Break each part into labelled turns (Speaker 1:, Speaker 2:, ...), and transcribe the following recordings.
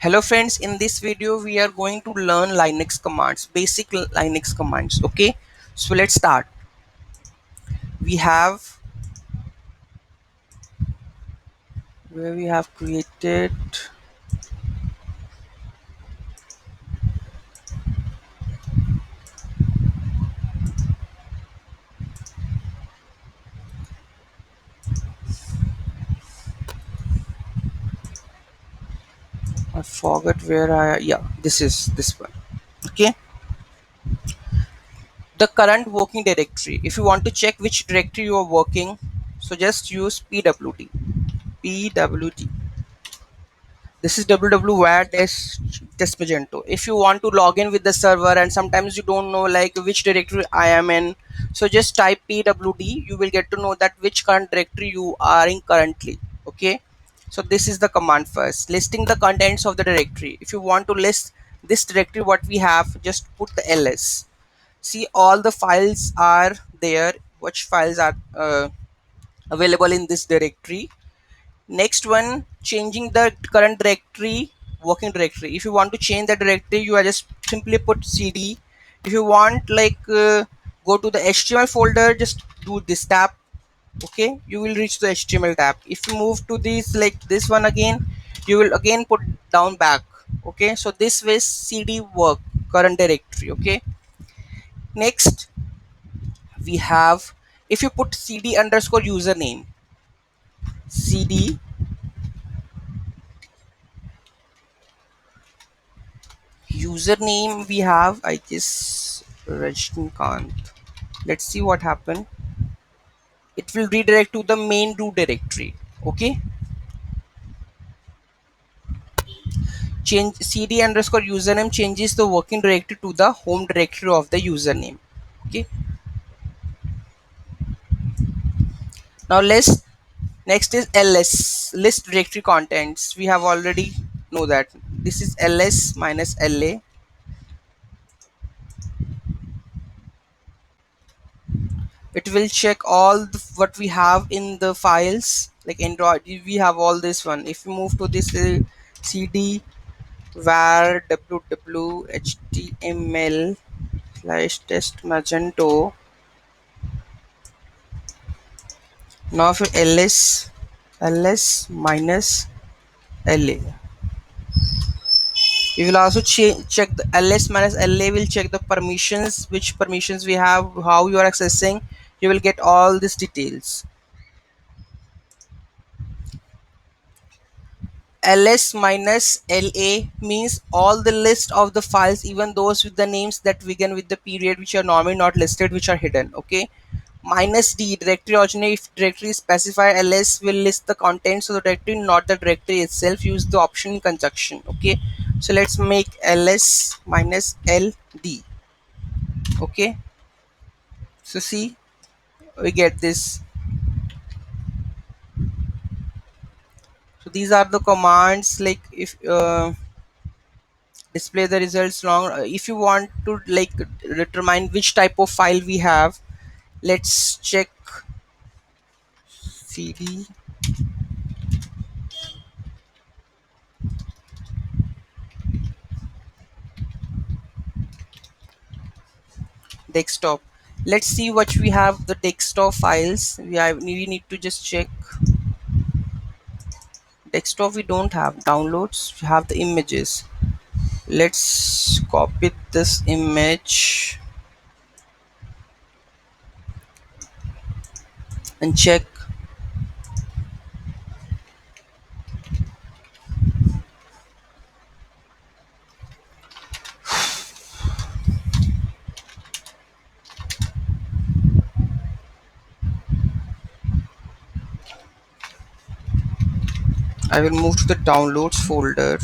Speaker 1: Hello friends, in this video we are going to learn Linux commands, basic Linux commands. Okay, so let's start. We have where we have created, I forgot where yeah, this is this one. Okay, the current working directory. If you want to check which directory you are working, so just use pwd. Pwd. This is www.where-magento. If you want to log in with the server and sometimes you don't know like which directory I am in, so just type pwd. You will get to know that which current directory you are in currently. Okay, so this is the command. First, listing the contents of the directory. If you want to list this directory what we have, just put the ls. See, all the files are there, which files are available in this directory. Next one, changing the current directory, working directory. If you want to change the directory, you are just simply put cd. If you want like go to the html folder, just do this tab. Okay, you will reach the html tab. If you move to this like this one again, you will again put down back. Okay, so this way cd work, current directory. Okay, next we have, if you put cd underscore username, cd username, we have, I guess, Rajnikant. Let's see what happened. It will redirect to the main root directory. Okay, change cd underscore username changes the working directory to the home directory of the username. Okay, now let's, next is ls, list directory contents. We have already know that this is ls minus la. It will check all what we have in the files like android. We have all this one. If you move to this cd var www html slash test magento. Now for ls minus la, we will also check the ls minus la will check the permissions, which permissions we have, how you are accessing. You will get all these details. ls minus la means all the list of the files, even those with the names that begin with the period, which are normally not listed, which are hidden. Okay, minus d, directory origin. If directory specify, ls will list the contents of the directory, not the directory itself. Use the option in conjunction. Okay, so let's make ls minus ld. Okay, so see, we get this. So these are the commands, like if display the results long. If you want to like determine which type of file we have, let's check cd desktop. Let's see what we have, the desktop files. We need to just check desktop. We don't have downloads, we have the images. Let's copy this image and check. I will move to the downloads folder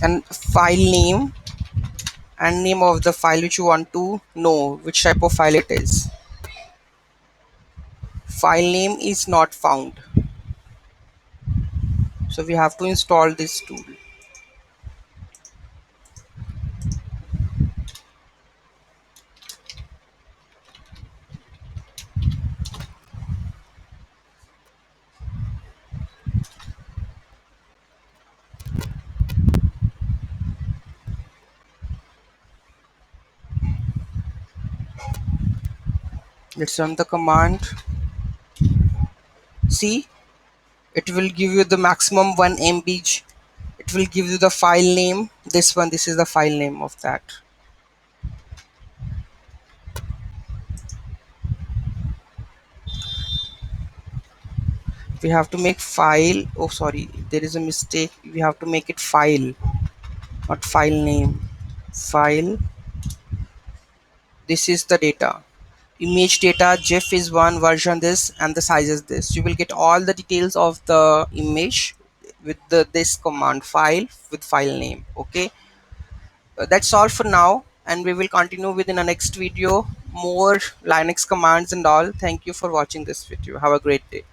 Speaker 1: and file name and name of the file which you want to know which type of file it is. File name is not found, so we have to install this tool. Let's run the command. See, it will give you the maximum 1 MB. It will give you the file name. This one, this is the file name of that. We have to make file. Oh, sorry, there is a mistake. We have to make it file, not file name. File. This is the data. Image data, GIF is one, version this, and the size is this. You will get all the details of the image with this command file with file name. Okay, that's all for now, and we will continue within the next video more Linux commands and all. Thank you for watching this video. Have a great day.